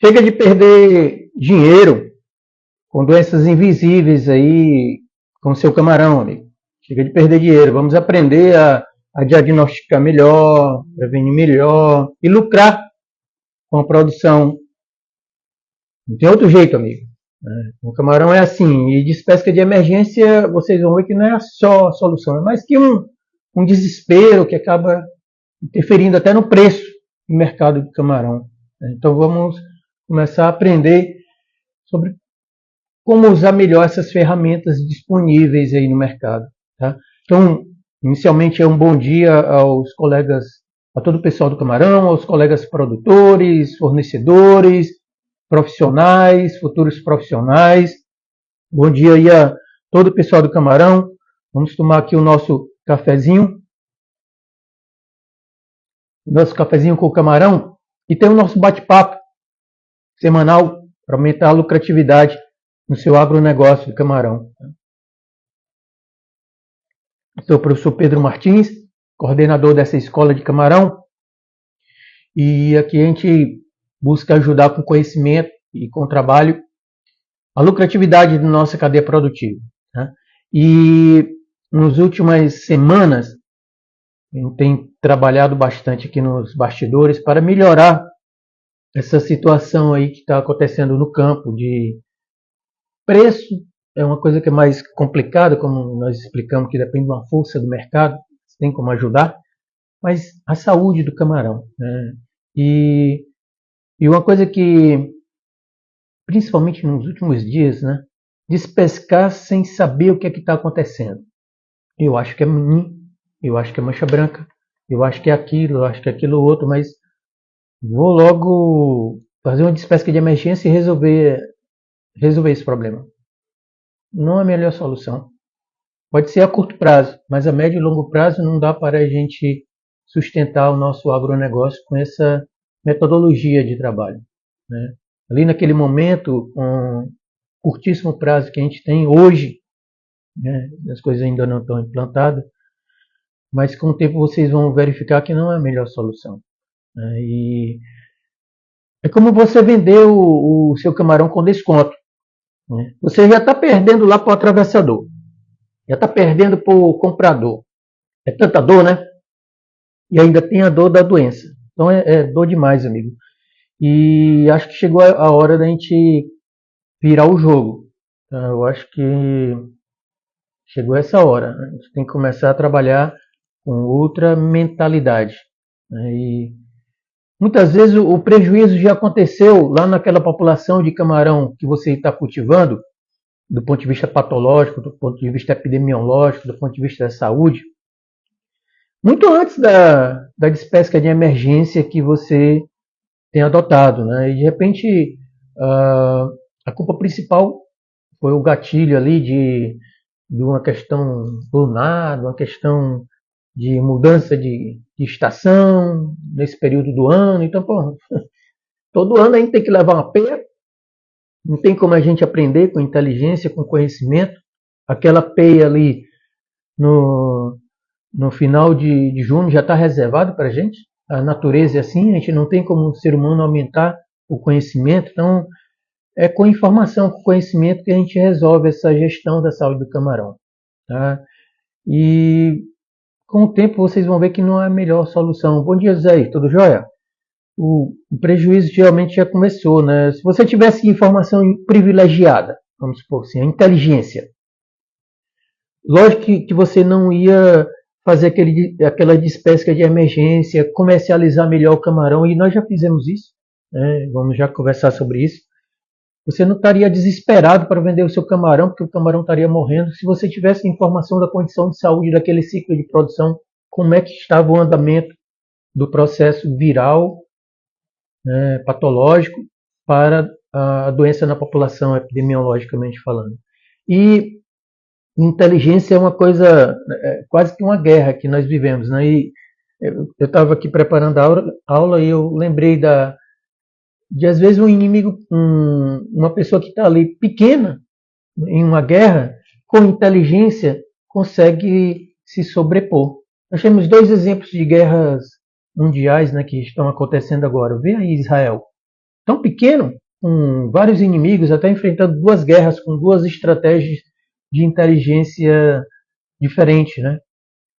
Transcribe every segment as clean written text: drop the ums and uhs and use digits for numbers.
Chega de perder dinheiro com doenças invisíveis aí, com o seu camarão, amigo. Chega de perder dinheiro. Vamos aprender a diagnosticar melhor, prevenir melhor e lucrar com a produção. Não tem outro jeito, amigo. O camarão é assim. E de pesca de emergência, vocês vão ver que não é só a solução, é mais que um desespero que acaba interferindo até no preço do mercado de camarão. Então vamos começar a aprender sobre como usar melhor essas ferramentas disponíveis aí no mercado. Tá? Então, inicialmente é um bom dia aos colegas, a todo o pessoal do camarão, aos colegas produtores, fornecedores, profissionais, futuros profissionais. Bom dia aí a todo o pessoal do camarão. Vamos tomar aqui o nosso cafezinho. Nosso cafezinho com o camarão. E tem o nosso bate-papo semanal para aumentar a lucratividade no seu agronegócio do camarão. Sou o professor Pedro Martins, coordenador dessa escola de camarão. E aqui a gente busca ajudar com conhecimento e com trabalho a lucratividade da nossa cadeia produtiva. Né? E nas últimas semanas, a gente tem trabalhado bastante aqui nos bastidores para melhorar essa situação aí que está acontecendo no campo de preço. É uma coisa que é mais complicada, como nós explicamos, que depende de uma força do mercado, tem como ajudar, mas a saúde do camarão. Né? E uma coisa que, principalmente nos últimos dias, né, despescar sem saber o que é que está acontecendo. Eu acho que é menino, eu acho que é mancha branca, eu acho que é aquilo, eu acho que é aquilo outro, mas vou logo fazer uma despesca de emergência e resolver esse problema. Não é a melhor solução. Pode ser a curto prazo, mas a médio e longo prazo não dá para a gente sustentar o nosso agronegócio com essa metodologia de trabalho. Né? Ali naquele momento, um curtíssimo prazo que a gente tem hoje, né, as coisas ainda não estão implantadas, mas com o tempo vocês vão verificar que não é a melhor solução. Né? E é como você vender o seu camarão com desconto. Né? Você já está perdendo lá para o atravessador, já está perdendo para o comprador. É tanta dor, né? E ainda tem a dor da doença. Então é dor demais, amigo. E acho que chegou a hora da gente virar o jogo. Eu acho que chegou essa hora. A gente tem que começar a trabalhar com outra mentalidade. E muitas vezes o prejuízo já aconteceu lá naquela população de camarão que você está cultivando, do ponto de vista patológico, do ponto de vista epidemiológico, do ponto de vista da saúde, muito antes da despesca de emergência que você tem adotado. Né? E de repente a culpa principal foi o gatilho ali de uma questão lunar, de uma questão de mudança de estação nesse período do ano. Então, pô, todo ano a gente tem que levar uma peia. Não tem como a gente aprender com inteligência, com conhecimento. Aquela peia ali no final de junho já está reservado para a gente. A natureza é assim, a gente não tem como o ser humano aumentar o conhecimento. Então, é com informação, com conhecimento que a gente resolve essa gestão da saúde do camarão. Tá? E com o tempo vocês vão ver que não é a melhor solução. Bom dia, Zé, tudo jóia? O prejuízo geralmente já começou, né? Se você tivesse informação privilegiada, vamos supor assim, a inteligência, lógico que você não ia fazer aquela despesca de emergência, comercializar melhor o camarão, e nós já fizemos isso, né? Vamos já conversar sobre isso. Você não estaria desesperado para vender o seu camarão, porque o camarão estaria morrendo. Se você tivesse informação da condição de saúde daquele ciclo de produção, como é que estava o andamento do processo viral, né, patológico, para a doença na população, epidemiologicamente falando. E inteligência é uma coisa, quase que uma guerra que nós vivemos. Né? E eu estava aqui preparando a aula e eu lembrei de às vezes um inimigo, uma pessoa que está ali pequena em uma guerra, com inteligência consegue se sobrepor. Nós temos dois exemplos de guerras mundiais, né, que estão acontecendo agora. Vê aí Israel. tão pequeno, com vários inimigos, até enfrentando 2 guerras, com 2 estratégias de inteligência diferentes, né?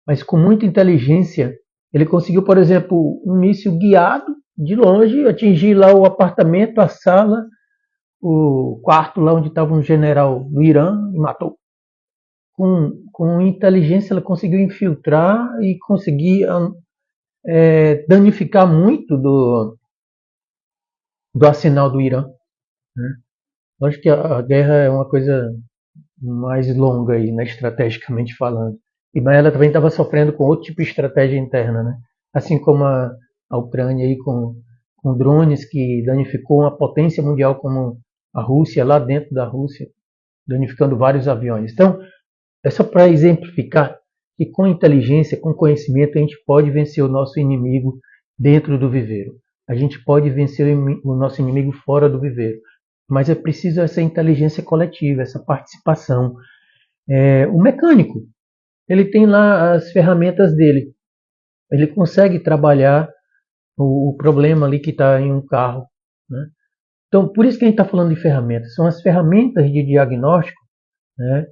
Mas com muita inteligência, ele conseguiu, por exemplo, um míssil guiado de longe, atingir lá o apartamento, a sala, o quarto lá onde estava um general do Irã e matou. Com inteligência ela conseguiu infiltrar e conseguir danificar muito do arsenal do Irã, né? Lógico que a guerra é uma coisa mais longa aí, né, estrategicamente falando. Mas ela também estava sofrendo com outro tipo de estratégia interna, né? Assim como a Ucrânia aí com drones que danificou uma potência mundial como a Rússia, lá dentro da Rússia, danificando vários aviões. Então, é só para exemplificar que com inteligência, com conhecimento, a gente pode vencer o nosso inimigo dentro do viveiro. A gente pode vencer o nosso inimigo fora do viveiro. Mas é preciso essa inteligência coletiva, essa participação. O mecânico, ele tem lá as ferramentas dele. Ele consegue trabalhar o problema ali que está em um carro, né? Então, por isso que a gente está falando de ferramentas. São as ferramentas de diagnóstico, né?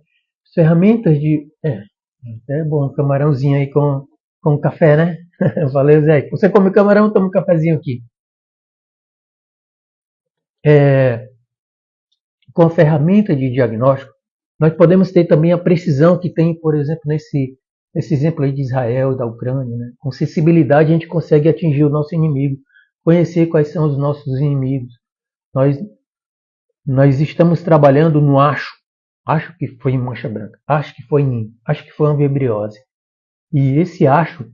As ferramentas de... É bom um camarãozinho aí com café, né? Valeu, Zé. Você come camarão, toma um cafezinho aqui. Com a ferramenta de diagnóstico, nós podemos ter também a precisão que tem, por exemplo, nesse exemplo aí de Israel, da Ucrânia, né? Com sensibilidade a gente consegue atingir o nosso inimigo, conhecer quais são os nossos inimigos. Nós estamos trabalhando no acho que foi em mancha branca, acho que foi amfebriose. E esse acho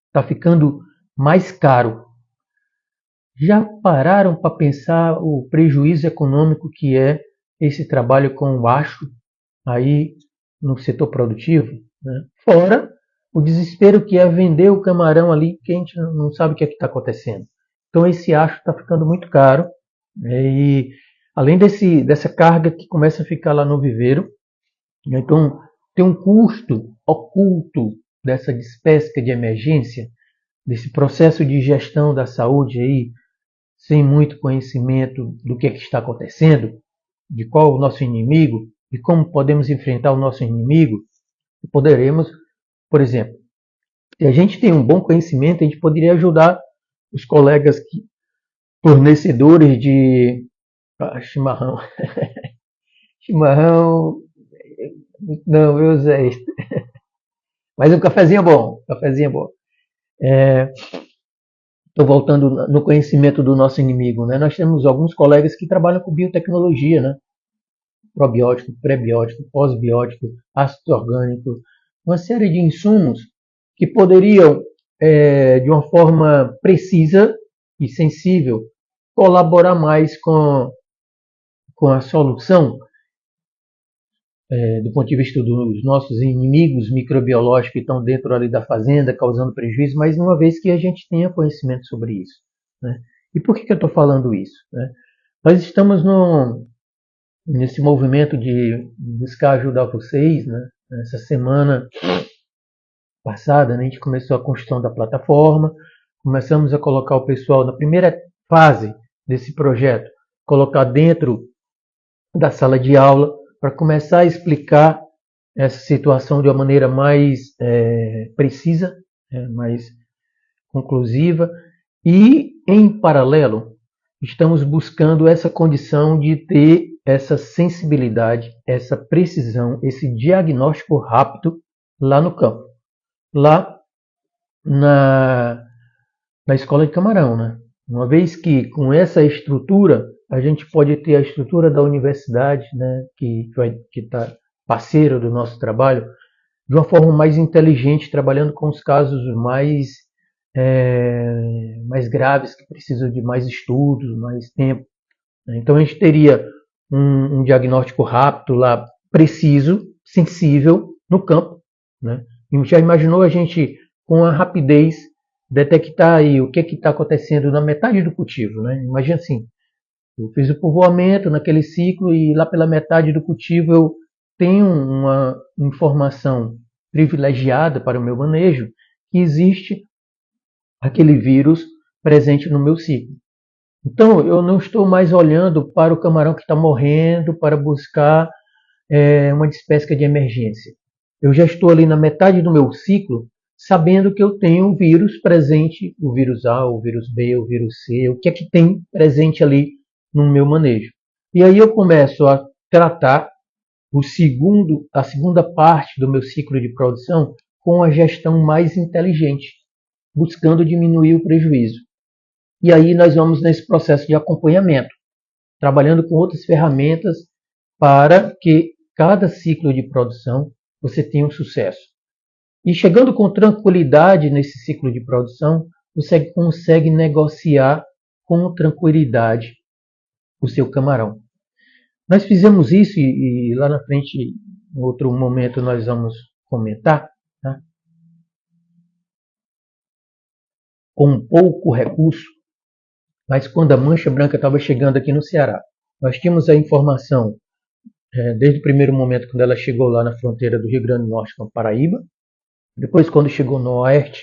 está ficando mais caro. Já pararam para pensar o prejuízo econômico que é esse trabalho com o acho aí no setor produtivo, né? Fora o desespero que é vender o camarão ali, que a gente não sabe o que é que está acontecendo. Então esse acho está ficando muito caro, né? E além dessa carga que começa a ficar lá no viveiro, né? Então tem um custo oculto dessa despesca de emergência, desse processo de gestão da saúde aí, sem muito conhecimento do que está acontecendo, de qual é o nosso inimigo, e como podemos enfrentar o nosso inimigo, poderemos, por exemplo, se a gente tem um bom conhecimento, a gente poderia ajudar os colegas fornecedores de chimarrão. Chimarrão, não, eu usei. Mas um cafezinho é bom, cafezinho é bom. Estou voltando no conhecimento do nosso inimigo, né? Nós temos alguns colegas que trabalham com biotecnologia, né? Probiótico, prebiótico, pós-biótico, ácido orgânico, uma série de insumos que poderiam, de uma forma precisa e sensível, colaborar mais com a solução do ponto de vista dos nossos inimigos microbiológicos que estão dentro ali da fazenda, causando prejuízo, mas uma vez que a gente tenha conhecimento sobre isso, né? E por que eu estou falando isso, né? Nós estamos nesse movimento de buscar ajudar vocês, né? Essa semana passada, né, a gente começou a construção da plataforma, começamos a colocar o pessoal na primeira fase desse projeto, colocar dentro da sala de aula para começar a explicar essa situação de uma maneira mais precisa, mais conclusiva, e em paralelo estamos buscando essa condição de ter essa sensibilidade, essa precisão, esse diagnóstico rápido lá no campo, lá na escola de Camarão, né? Uma vez que com essa estrutura a gente pode ter a estrutura da universidade, né, que está parceira do nosso trabalho, de uma forma mais inteligente, trabalhando com os casos mais graves, que precisam de mais estudos, mais tempo. Então a gente teria um diagnóstico rápido lá, preciso, sensível, no campo, né? E já imaginou a gente, com a rapidez, detectar aí o que está acontecendo na metade do cultivo, né? Imagina assim, eu fiz o povoamento naquele ciclo e lá pela metade do cultivo eu tenho uma informação privilegiada para o meu manejo que existe aquele vírus presente no meu ciclo. Então, eu não estou mais olhando para o camarão que está morrendo para buscar uma despesca de emergência. Eu já estou ali na metade do meu ciclo, sabendo que eu tenho um vírus presente, o vírus A, o vírus B, o vírus C, o que é que tem presente ali no meu manejo. E aí eu começo a tratar a segunda parte do meu ciclo de produção com a gestão mais inteligente, buscando diminuir o prejuízo. E aí nós vamos nesse processo de acompanhamento, trabalhando com outras ferramentas para que cada ciclo de produção você tenha um sucesso. E chegando com tranquilidade nesse ciclo de produção, você consegue negociar com tranquilidade o seu camarão. Nós fizemos isso e lá na frente, em outro momento, nós vamos comentar, tá? Com pouco recurso, mas quando a mancha branca estava chegando aqui no Ceará, nós tínhamos a informação desde o primeiro momento quando ela chegou lá na fronteira do Rio Grande do Norte com a Paraíba, depois quando chegou no oeste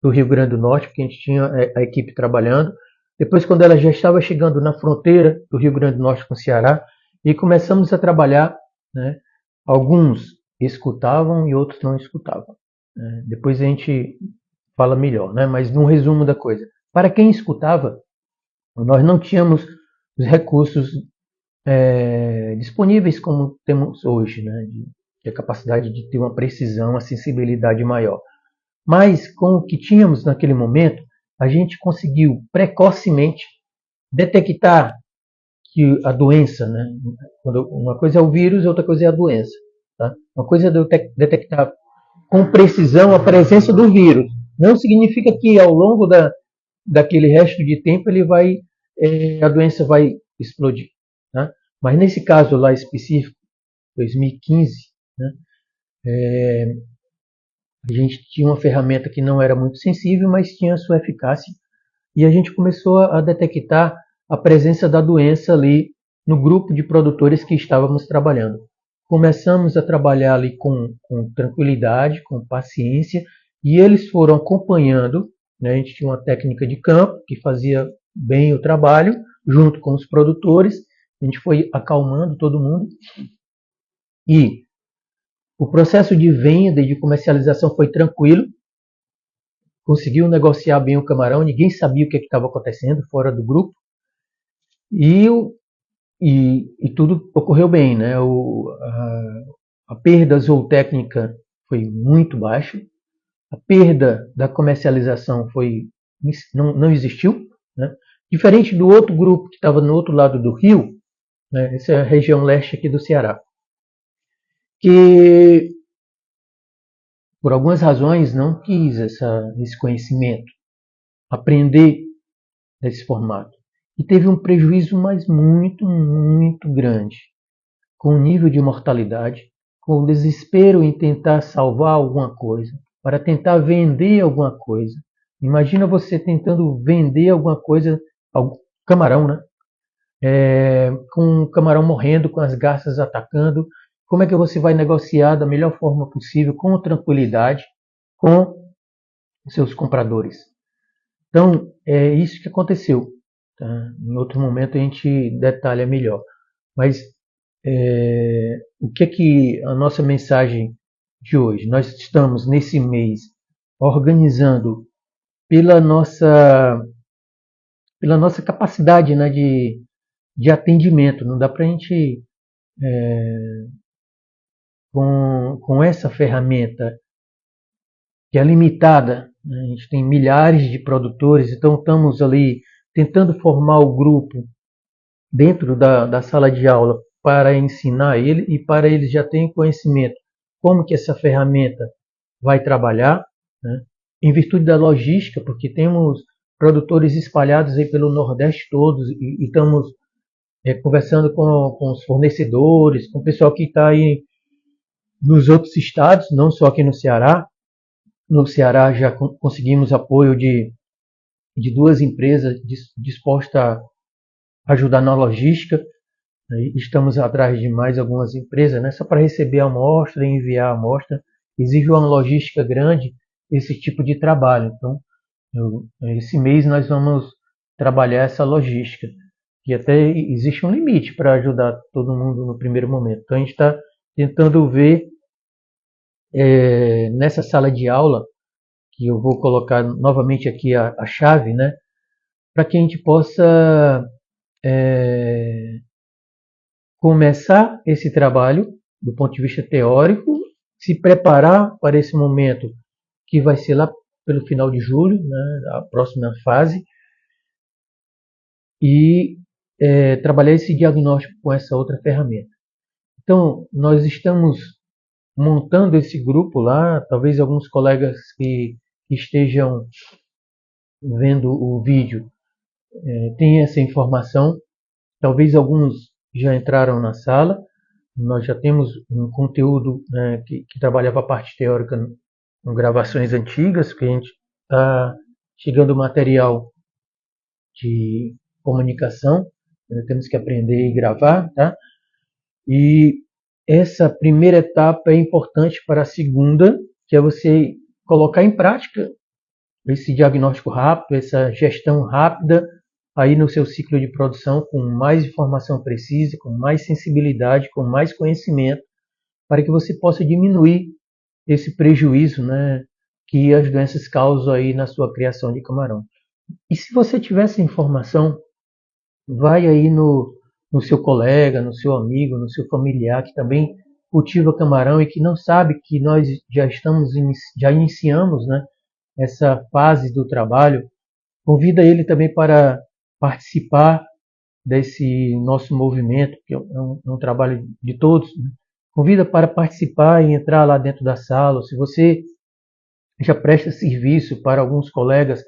do Rio Grande do Norte, porque a gente tinha a equipe trabalhando, depois quando ela já estava chegando na fronteira do Rio Grande do Norte com o Ceará, e começamos a trabalhar, né? Alguns escutavam e outros não escutavam. Né? Depois a gente fala melhor, né? Mas no resumo da coisa, para quem escutava, nós não tínhamos os recursos disponíveis como temos hoje, né? De a capacidade de ter uma precisão, uma sensibilidade maior. Mas com o que tínhamos naquele momento, a gente conseguiu precocemente detectar que a doença, né? Uma coisa é o vírus, outra coisa é a doença. Tá? Uma coisa é detectar com precisão a presença do vírus. Não significa que ao longo daquele resto de tempo a doença vai explodir. Tá? Mas nesse caso lá específico, 2015, né? A gente tinha uma ferramenta que não era muito sensível, mas tinha a sua eficácia. E a gente começou a detectar a presença da doença ali no grupo de produtores que estávamos trabalhando. Começamos a trabalhar ali com tranquilidade, com paciência, e eles foram acompanhando. Né? A gente tinha uma técnica de campo que fazia bem o trabalho, junto com os produtores. A gente foi acalmando todo mundo. E o processo de venda e de comercialização foi tranquilo. Conseguiu negociar bem o camarão, ninguém sabia o que estava acontecendo fora do grupo. E tudo ocorreu bem, né? A perda zootécnica foi muito baixa, a perda da comercialização não existiu, né? Diferente do outro grupo que estava no outro lado do rio, né? Essa é a região leste aqui do Ceará, que por algumas razões não quis esse conhecimento, aprender desse formato. E teve um prejuízo, mas muito, muito grande, com o nível de mortalidade, com o desespero em tentar salvar alguma coisa, para tentar vender alguma coisa. Imagina você tentando vender alguma coisa, camarão, né? Com o camarão morrendo, com as garças atacando. Como é que você vai negociar da melhor forma possível, com tranquilidade, com seus compradores? Então, é isso que aconteceu. Tá? Em outro momento a gente detalha melhor. Mas o que é que a nossa mensagem de hoje? Nós estamos nesse mês organizando pela nossa capacidade, né, de atendimento. Não dá para a gente, com essa ferramenta que é limitada, né, a gente tem milhares de produtores, então estamos ali tentando formar o grupo dentro da sala de aula para ensinar ele e para eles já terem conhecimento como que essa ferramenta vai trabalhar, né? Em virtude da logística, porque temos produtores espalhados aí pelo Nordeste todos e estamos conversando com os fornecedores, com o pessoal que está aí nos outros estados, não só aqui no Ceará. No Ceará já conseguimos apoio de duas empresas dispostas a ajudar na logística. Estamos atrás de mais algumas empresas, né? Só para receber a amostra e enviar a amostra. Exige uma logística grande esse tipo de trabalho. Então, esse mês nós vamos trabalhar essa logística. E até existe um limite para ajudar todo mundo no primeiro momento. Então a gente está tentando ver nessa sala de aula, que eu vou colocar novamente aqui a chave, né, para que a gente possa começar esse trabalho do ponto de vista teórico, se preparar para esse momento que vai ser lá pelo final de julho, né, a próxima fase, e trabalhar esse diagnóstico com essa outra ferramenta. Então, nós estamos montando esse grupo lá, talvez alguns colegas que estejam vendo o vídeo tenham essa informação, talvez alguns já entraram na sala. Nós já temos um conteúdo que trabalhava a parte teórica com gravações antigas, que a gente está chegando material de comunicação, temos que aprender e gravar, tá? E essa primeira etapa é importante para a segunda, que é você colocar em prática esse diagnóstico rápido, essa gestão rápida aí no seu ciclo de produção, com mais informação precisa, com mais sensibilidade, com mais conhecimento, para que você possa diminuir esse prejuízo, né, que as doenças causam aí na sua criação de camarão. E se você tiver essa informação, vai aí no seu colega, no seu amigo, no seu familiar que também cultiva camarão e que não sabe que nós já iniciamos, né, essa fase do trabalho. Convida ele também para participar desse nosso movimento, que é um trabalho de todos, né? Convida para participar e entrar lá dentro da sala. Se você já presta serviço para alguns colegas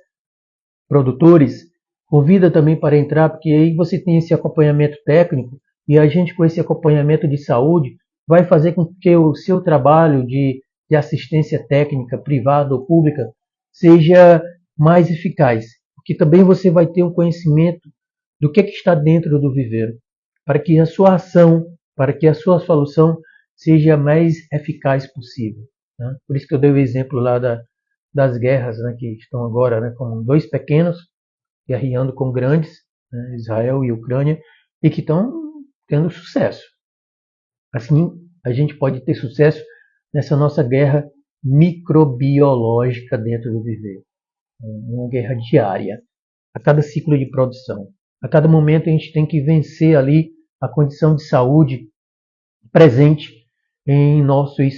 produtores, convida também para entrar, porque aí você tem esse acompanhamento técnico e a gente com esse acompanhamento de saúde vai fazer com que o seu trabalho de assistência técnica, privada ou pública, seja mais eficaz, porque também você vai ter um conhecimento do que está dentro do viveiro, para que a sua ação, para que a sua solução seja a mais eficaz possível. Né? Por isso que eu dei o exemplo lá das guerras, né, que estão agora, né, com dois pequenos guerreando com grandes, né, Israel e Ucrânia, e que estão tendo sucesso. Assim, a gente pode ter sucesso nessa nossa guerra microbiológica dentro do viveiro. Uma guerra diária, a cada ciclo de produção. A cada momento a gente tem que vencer ali a condição de saúde presente em nossos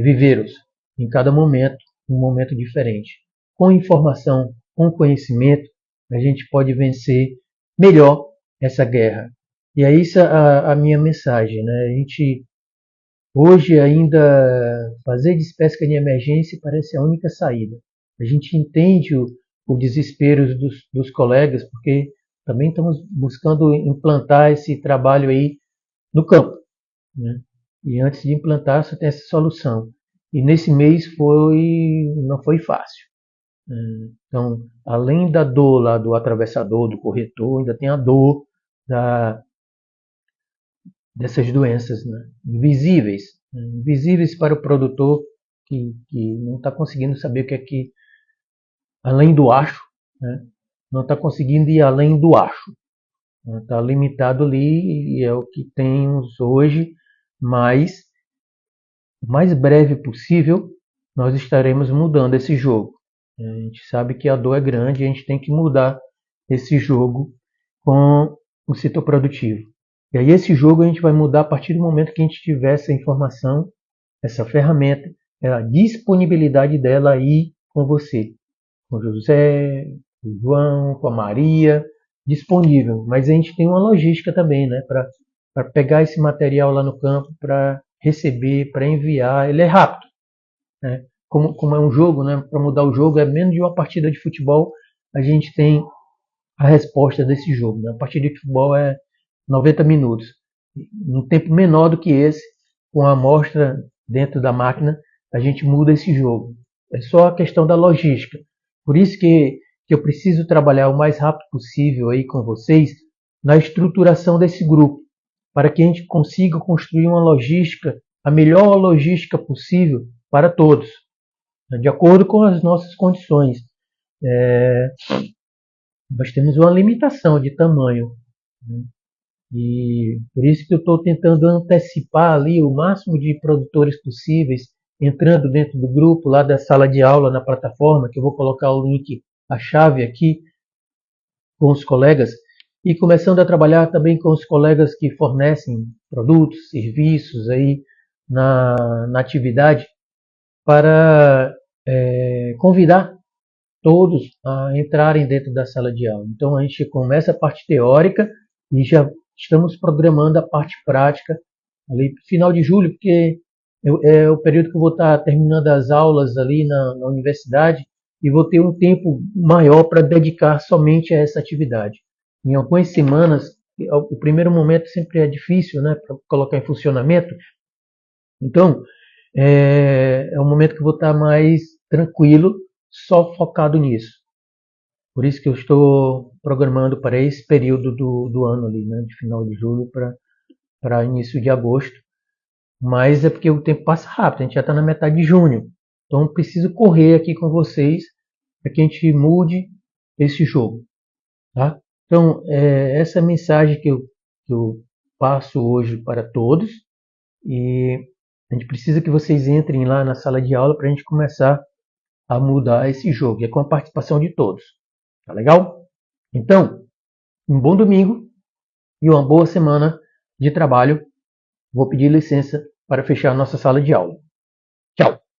viveiros. Em cada momento, um momento diferente. Com informação, com conhecimento, a gente pode vencer melhor essa guerra. E é isso a minha mensagem, né? A gente hoje ainda fazer despesca de emergência parece a única saída. A gente entende o desespero dos colegas, porque também estamos buscando implantar esse trabalho aí no campo, né? E antes de implantar só tem essa solução. E nesse mês não foi fácil. Então, além da dor lá do atravessador, do corretor, ainda tem a dor dessas doenças, né, invisíveis para o produtor que não está conseguindo saber o que é que, além do acho, né, não está conseguindo ir além do acho. Está limitado ali e é o que temos hoje, mas o mais breve possível nós estaremos mudando esse jogo. A gente sabe que a dor é grande e a gente tem que mudar esse jogo com o setor produtivo. E aí esse jogo a gente vai mudar a partir do momento que a gente tiver essa informação, essa ferramenta, a disponibilidade dela aí com você, com o José, com o João, com a Maria, disponível. Mas a gente tem uma logística também, né, para pegar esse material lá no campo, para receber, para enviar. Ele é rápido, né? Como é um jogo, né, para mudar o jogo é menos de uma partida de futebol, a gente tem a resposta desse jogo. Né? A partida de futebol é 90 minutos. Um tempo menor do que esse, com a amostra dentro da máquina, a gente muda esse jogo. É só a questão da logística. Por isso que eu preciso trabalhar o mais rápido possível aí com vocês na estruturação desse grupo, para que a gente consiga construir uma logística, a melhor logística possível para todos, de acordo com as nossas condições. nós temos uma limitação de tamanho, né? E por isso que eu estou tentando antecipar ali o máximo de produtores possíveis, entrando dentro do grupo lá da sala de aula na plataforma, que eu vou colocar o link, a chave aqui, com os colegas, e começando a trabalhar também com os colegas que fornecem produtos, serviços aí na atividade, para convidar todos a entrarem dentro da sala de aula. Então a gente começa a parte teórica e já estamos programando a parte prática ali no final de julho, porque é o período que eu vou estar terminando as aulas ali na universidade e vou ter um tempo maior para dedicar somente a essa atividade. Em algumas semanas, o primeiro momento sempre é difícil, né, para colocar em funcionamento. Então, é um momento que eu vou estar mais tranquilo, só focado nisso. Por isso que eu estou programando para esse período do ano ali, né, de final de julho para início de agosto. Mas é porque o tempo passa rápido, a gente já está na metade de junho. Então preciso correr aqui com vocês para que a gente mude esse jogo. Tá? Então, essa é a mensagem que eu passo hoje para todos. E a gente precisa que vocês entrem lá na sala de aula para a gente começar a mudar esse jogo. E é com a participação de todos. Tá legal? Então, um bom domingo e uma boa semana de trabalho. Vou pedir licença para fechar a nossa sala de aula. Tchau!